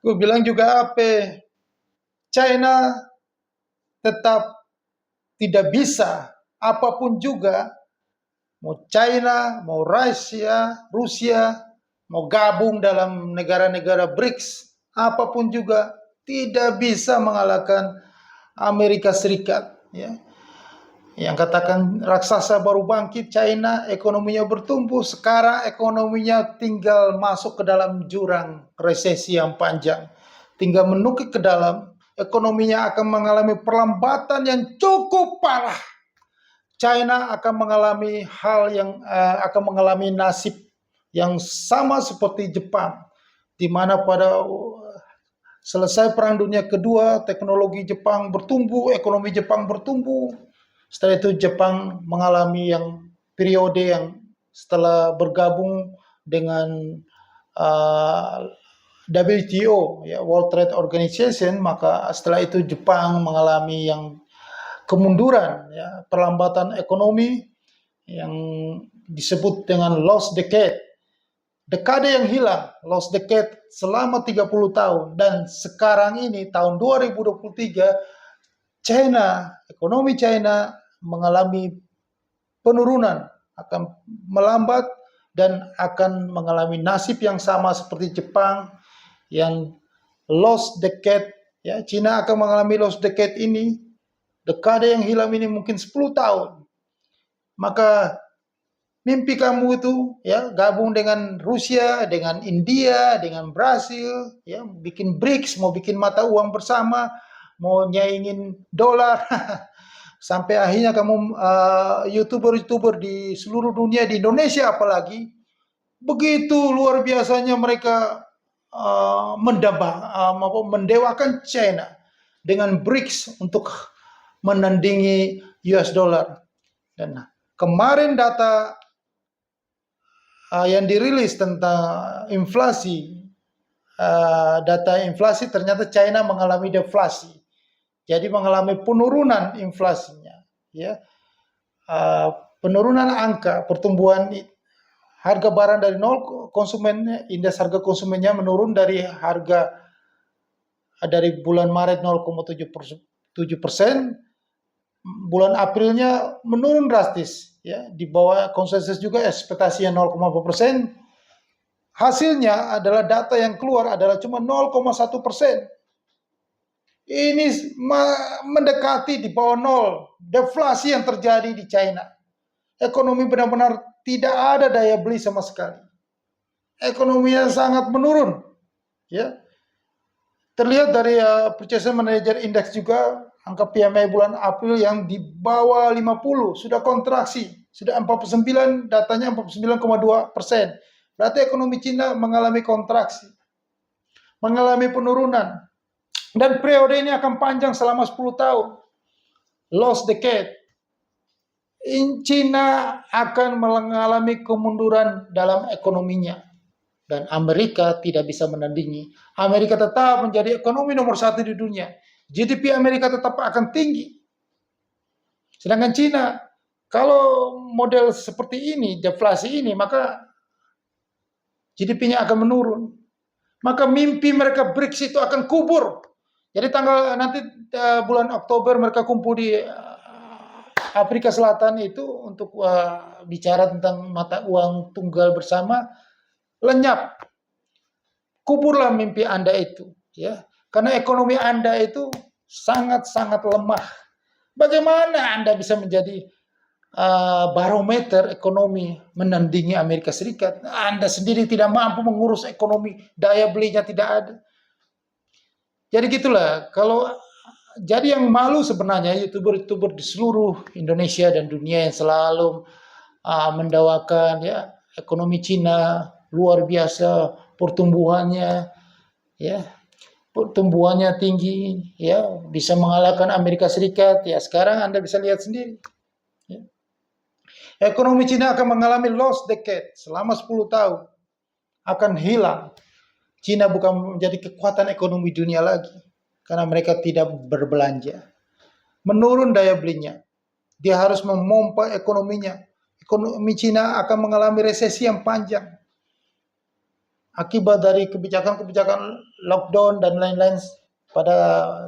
Gue bilang juga apa? China tetap tidak bisa apapun juga, mau China, mau Rusia mau gabung dalam negara-negara BRICS, apapun juga tidak bisa mengalahkan Amerika Serikat. Ya. Yang katakan raksasa baru bangkit, China ekonominya bertumbuh, sekarang ekonominya tinggal masuk ke dalam jurang resesi yang panjang. Tinggal menukik ke dalam, ekonominya akan mengalami perlambatan yang cukup parah. China akan mengalami akan mengalami nasib yang sama seperti Jepang, di mana pada selesai Perang Dunia Kedua, teknologi Jepang bertumbuh, ekonomi Jepang bertumbuh. Setelah itu Jepang mengalami periode yang setelah bergabung dengan uh, WTO, ya, World Trade Organization, maka setelah itu Jepang mengalami kemunduran, ya, perlambatan ekonomi yang disebut dengan lost decade. Dekade yang hilang, lost decade selama 30 tahun, dan sekarang ini tahun 2023 ekonomi China mengalami penurunan, akan melambat dan akan mengalami nasib yang sama seperti Jepang yang lost decade. Ya, China akan mengalami lost decade ini, dekade yang hilang ini mungkin 10 tahun. Maka mimpi kamu itu, ya, gabung dengan Rusia, dengan India, dengan Brasil, ya, bikin BRICS, mau bikin mata uang bersama, mau nyaingin dolar, sampai akhirnya kamu youtuber-youtuber di seluruh dunia, di Indonesia apalagi, begitu luar biasanya mereka mendewakan China dengan BRICS untuk menandingi US dollar. Dan kemarin yang dirilis tentang inflasi, data inflasi, ternyata China mengalami deflasi. Jadi mengalami penurunan inflasinya, ya. Penurunan angka pertumbuhan harga barang dari nol, konsumennya, indeks harga konsumennya menurun dari bulan Maret 0,7%, bulan Aprilnya menurun drastis, ya, di bawah konsensus juga ekspektasinya 0,4%. Hasilnya adalah data yang keluar adalah cuma 0,1%. Ini mendekati di bawah nol, deflasi yang terjadi di China. Ekonomi benar-benar tidak ada daya beli sama sekali. Ekonominya sangat menurun, ya. Terlihat dari Purchasing Manager Index juga, angka PMI bulan April yang di bawah 50, sudah kontraksi, sudah 49, datanya 49,2%. Berarti ekonomi Cina mengalami kontraksi, mengalami penurunan. Dan periode ini akan panjang selama 10 tahun. Lost decade. Cina akan mengalami kemunduran dalam ekonominya. Dan Amerika tidak bisa menandingi. Amerika tetap menjadi ekonomi nomor 1 di dunia. GDP Amerika tetap akan tinggi. Sedangkan Cina, kalau model seperti ini, deflasi ini, maka GDP-nya akan menurun. Maka mimpi mereka BRICS itu akan kubur. Jadi nanti bulan Oktober mereka kumpul di Afrika Selatan itu untuk bicara tentang mata uang tunggal bersama, lenyap. Kuburlah mimpi Anda itu, ya. Karena ekonomi Anda itu sangat-sangat lemah. Bagaimana Anda bisa menjadi barometer ekonomi menandingi Amerika Serikat? Anda sendiri tidak mampu mengurus ekonomi, daya belinya tidak ada. Jadi gitulah, jadi yang malu sebenarnya youtuber-youtuber di seluruh Indonesia dan dunia yang selalu mendawakan, ya, ekonomi Cina luar biasa pertumbuhannya, ya, pertumbuhannya tinggi, ya, bisa mengalahkan Amerika Serikat. Ya, sekarang Anda bisa lihat sendiri, ya. Ekonomi Cina akan mengalami lost decade selama 10 tahun, akan hilang. Cina bukan menjadi kekuatan ekonomi dunia lagi karena mereka tidak berbelanja. Menurun daya belinya. Dia harus memompa ekonominya. Ekonomi Cina akan mengalami resesi yang panjang. akibat dari kebijakan-kebijakan lockdown dan lain-lain pada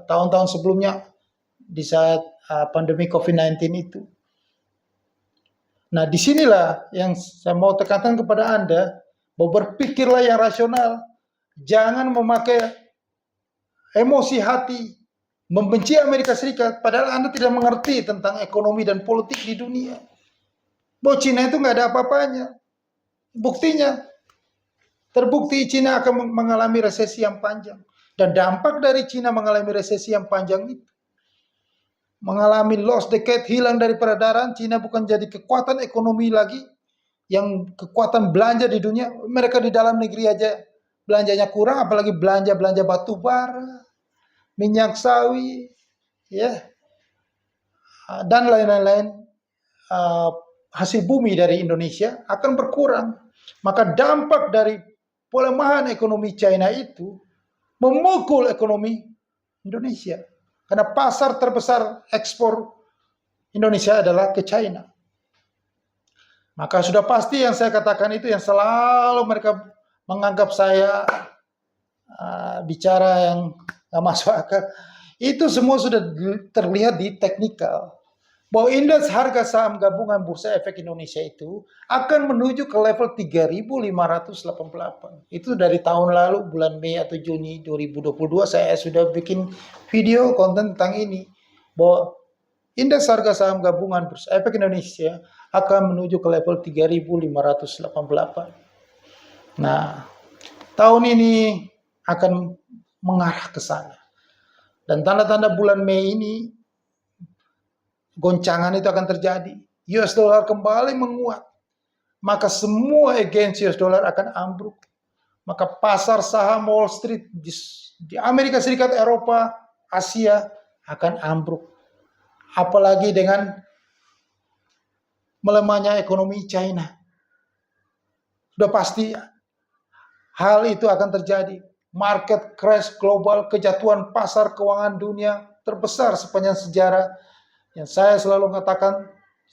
tahun-tahun sebelumnya di saat pandemi COVID-19 itu. Nah, disinilah yang saya mau tekankan kepada Anda, bahwa berpikirlah yang rasional, jangan memakai emosi hati, membenci Amerika Serikat, padahal Anda tidak mengerti tentang ekonomi dan politik di dunia. Bahwa Cina itu nggak ada apa-apanya. Buktinya, terbukti Cina akan mengalami resesi yang panjang. Dan dampak dari Cina mengalami resesi yang panjang itu, mengalami lost decade, hilang dari peredaran, Cina bukan jadi kekuatan ekonomi lagi, yang kekuatan belanja di dunia, mereka di dalam negeri aja belanjanya kurang, apalagi belanja batu bara, minyak sawit, ya, dan lain-lain, hasil bumi dari Indonesia akan berkurang. Maka dampak dari pelemahan ekonomi China itu memukul ekonomi Indonesia. Karena pasar terbesar ekspor Indonesia adalah ke China. Maka sudah pasti yang saya katakan itu yang selalu mereka menganggap saya bicara yang nggak masuk akal. Itu semua sudah terlihat di teknikal. Bahwa indeks harga saham gabungan Bursa Efek Indonesia itu akan menuju ke level 3.588. Itu dari tahun lalu bulan Mei atau Juni 2022 saya sudah bikin video konten tentang ini. Bahwa indeks harga saham gabungan Bursa Efek Indonesia akan menuju ke level 3.588. Nah, tahun ini akan mengarah ke sana. Dan tanda-tanda bulan Mei ini goncangan itu akan terjadi. US dollar kembali menguat. Maka semua agensi US dollar akan ambruk. Maka pasar saham Wall Street di Amerika Serikat, Eropa, Asia akan ambruk. Apalagi dengan melemahnya ekonomi China. Sudah pasti hal itu akan terjadi. Market crash global, kejatuhan pasar keuangan dunia terbesar sepanjang sejarah. Yang saya selalu mengatakan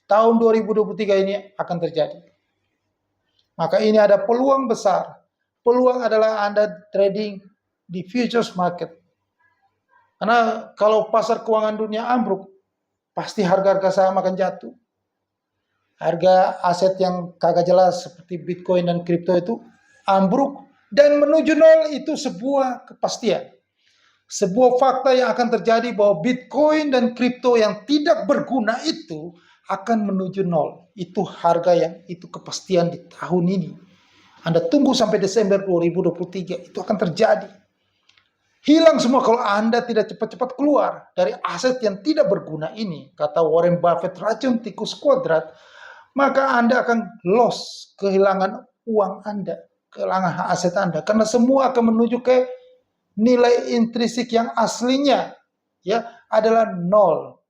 tahun 2023 ini akan terjadi. Maka ini ada peluang besar. Peluang adalah Anda trading di futures market. Karena kalau pasar keuangan dunia ambruk, pasti harga-harga saham akan jatuh. Harga aset yang kagak jelas seperti Bitcoin dan kripto itu ambruk. Dan menuju nol itu sebuah kepastian. Sebuah fakta yang akan terjadi bahwa Bitcoin dan kripto yang tidak berguna itu akan menuju nol. Itu harga yang itu kepastian di tahun ini. Anda tunggu sampai Desember 2023 itu akan terjadi. Hilang semua kalau Anda tidak cepat-cepat keluar dari aset yang tidak berguna ini. Kata Warren Buffett, racun tikus kuadrat, maka Anda akan loss, kehilangan uang Anda, kehilangan aset Anda. Karena semua akan menuju ke nilai intrinsik yang aslinya ya adalah 0,000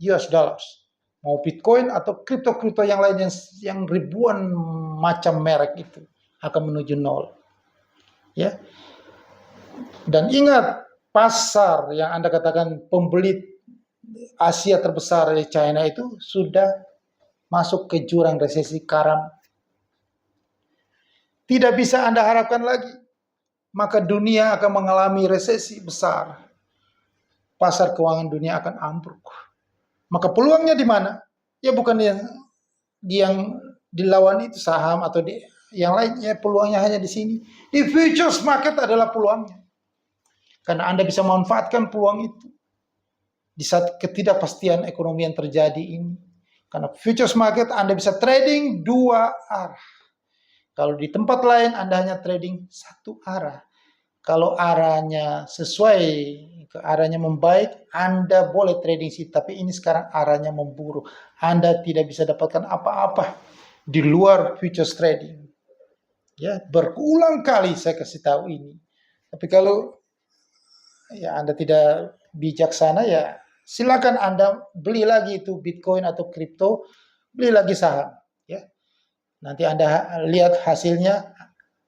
US dollars. Mau Bitcoin atau kripto-kripto yang lain yang ribuan macam merek itu akan menuju nol. Ya. Dan ingat, pasar yang Anda katakan pembeli Asia terbesar di China itu sudah masuk ke jurang resesi karam. Tidak bisa Anda harapkan lagi. Maka dunia akan mengalami resesi besar. Pasar keuangan dunia akan ambruk. Maka peluangnya di mana? Ya bukan yang dilawan itu saham atau yang lainnya, peluangnya hanya di sini. Di futures market adalah peluangnya. Karena Anda bisa memanfaatkan peluang itu. Di saat ketidakpastian ekonomi yang terjadi ini. Karena futures market Anda bisa trading dua arah. Kalau di tempat lain Anda hanya trading satu arah. Kalau arahnya sesuai, arahnya membaik, Anda boleh trading sih. Tapi ini sekarang arahnya memburuk. Anda tidak bisa dapatkan apa-apa di luar futures trading. Ya, berulang kali saya kasih tahu ini. Tapi kalau ya Anda tidak bijaksana, ya silakan Anda beli lagi itu Bitcoin atau kripto, beli lagi saham. Ya. Nanti Anda lihat hasilnya.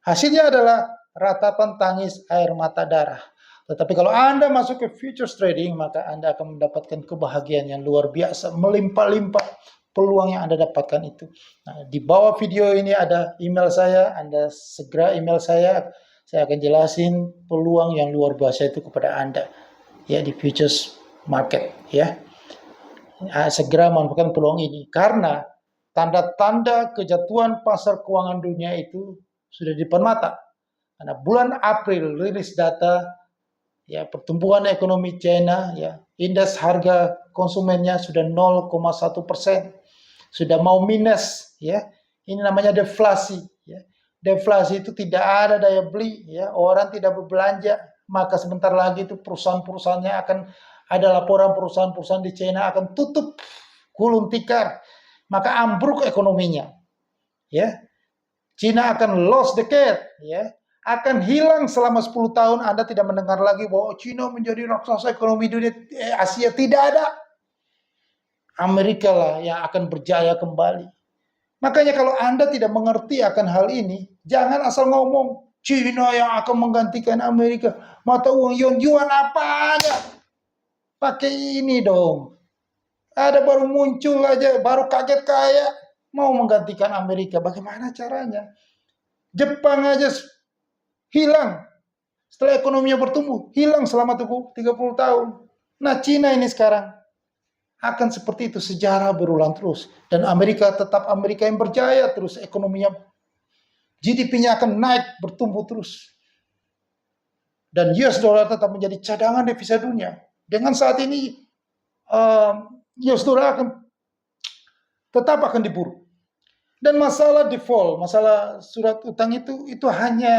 Hasilnya adalah ratapan tangis air mata darah. Tetapi kalau Anda masuk ke futures trading, maka Anda akan mendapatkan kebahagiaan yang luar biasa, melimpah-limpah, peluang yang Anda dapatkan itu. Nah, di bawah video ini ada email saya, Anda segera email saya akan jelasin peluang yang luar biasa itu kepada Anda ya di futures market ya. Segera manfaatkan peluang ini karena tanda-tanda kejatuhan pasar keuangan dunia itu sudah di depan mata. Karena bulan April rilis data ya pertumbuhan ekonomi China ya, indeks harga konsumennya sudah 0,1%, sudah mau minus ya. Ini namanya deflasi ya. Deflasi itu tidak ada daya beli ya, orang tidak berbelanja, maka sebentar lagi itu perusahaan-perusahaannya akan ada laporan perusahaan-perusahaan di China akan tutup gulung tikar, maka ambruk ekonominya ya. China akan lost decade ya, akan hilang selama 10 tahun. Anda tidak mendengar lagi bahwa China menjadi raksasa ekonomi dunia Asia, tidak ada. Amerika lah yang akan berjaya kembali. Makanya kalau Anda tidak mengerti akan hal ini, jangan asal ngomong China yang akan menggantikan Amerika. Mata uang yuan apanya? Pakai ini dong. Ada baru muncul aja, baru kaget kaya mau menggantikan Amerika. Bagaimana caranya? Jepang aja hilang setelah ekonominya bertumbuh, hilang selama 30 tahun. Nah, Cina ini sekarang akan seperti itu, sejarah berulang terus. Dan Amerika tetap Amerika yang berjaya terus, ekonominya, GDP-nya akan naik, bertumbuh terus. Dan US dollar tetap menjadi cadangan devisa dunia. Dengan saat ini, US dollar tetap akan diburu. Dan masalah default, masalah surat utang itu hanya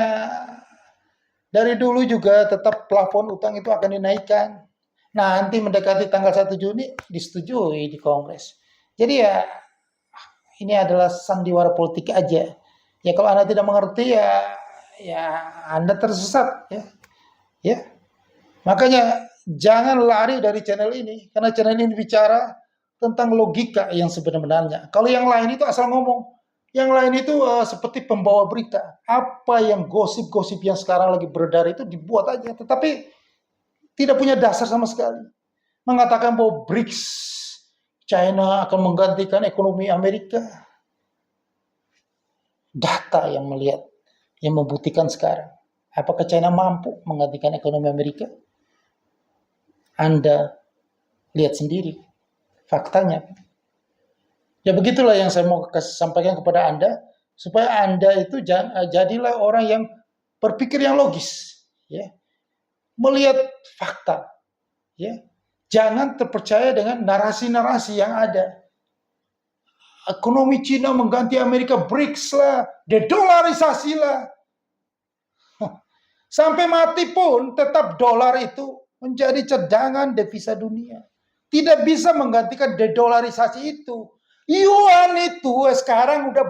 dari dulu juga tetap plafon utang itu akan dinaikkan. Nanti mendekati tanggal 1 Juni disetujui di Kongres. Jadi ya ini adalah sandiwara politik aja. Ya kalau Anda tidak mengerti ya Anda tersesat ya. Ya. Makanya jangan lari dari channel ini karena channel ini bicara tentang logika yang sebenarnya. Kalau yang lain itu asal ngomong. Yang lain itu seperti pembawa berita. Apa yang gosip-gosip yang sekarang lagi beredar itu dibuat aja. Tetapi tidak punya dasar sama sekali. Mengatakan bahwa BRICS, China akan menggantikan ekonomi Amerika. Data yang melihat, yang membuktikan sekarang. Apakah China mampu menggantikan ekonomi Amerika? Anda lihat sendiri faktanya. Ya begitulah yang saya mau sampaikan kepada Anda, supaya Anda itu jadilah orang yang berpikir yang logis, ya, melihat fakta, ya, jangan terpercaya dengan narasi-narasi yang ada. Ekonomi Cina mengganti Amerika, BRICS lah, dedolarisasi lah. Sampai mati pun tetap dolar itu menjadi cadangan devisa dunia. Tidak bisa menggantikan dedolarisasi itu. Yuan itu sekarang udah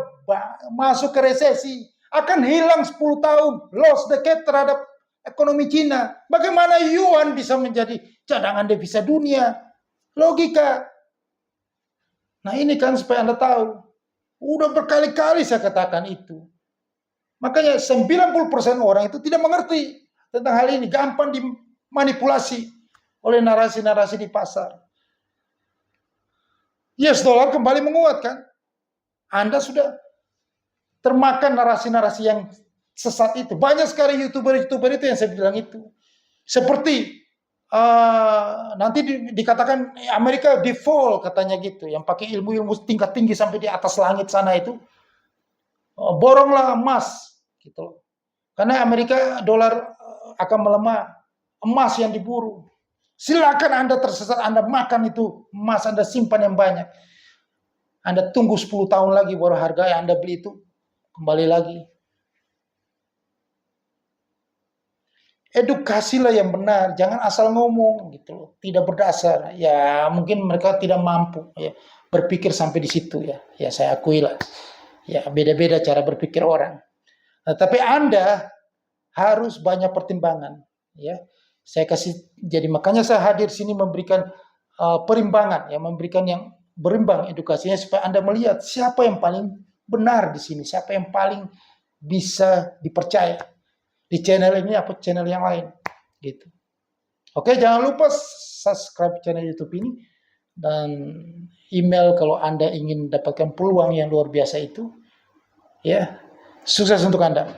masuk ke resesi. Akan hilang 10 tahun. Lost decade terhadap ekonomi Cina. Bagaimana yuan bisa menjadi cadangan devisa dunia? Logika. Nah ini kan supaya Anda tahu. Udah berkali-kali saya katakan itu. Makanya 90% orang itu tidak mengerti tentang hal ini. Gampang dimanipulasi oleh narasi-narasi di pasar. US dollar kembali menguatkan. Anda sudah termakan narasi-narasi yang sesat itu. Banyak sekali YouTuber-YouTuber itu yang saya bilang itu. Seperti nanti dikatakan Amerika default katanya gitu. Yang pakai ilmu-ilmu tingkat tinggi sampai di atas langit sana itu. Boronglah emas. Gitu. Karena Amerika dolar akan melemah. Emas yang diburu. Silakan Anda tersesat, Anda makan itu emas, Anda simpan yang banyak. Anda tunggu 10 tahun lagi baru harga yang Anda beli itu kembali lagi. Edukasilah yang benar, jangan asal ngomong gitu loh, tidak berdasar. Ya mungkin mereka tidak mampu ya berpikir sampai di situ ya. Ya saya akui lah. Ya beda-beda cara berpikir orang. Nah, tapi Anda harus banyak pertimbangan ya. Saya kasih, jadi makanya saya hadir sini memberikan perimbangan, ya, memberikan yang berimbang edukasinya supaya Anda melihat siapa yang paling benar di sini, siapa yang paling bisa dipercaya di channel ini apa channel yang lain, gitu. Oke, jangan lupa subscribe channel YouTube ini dan email kalau Anda ingin mendapatkan peluang yang luar biasa itu. Ya, sukses untuk Anda.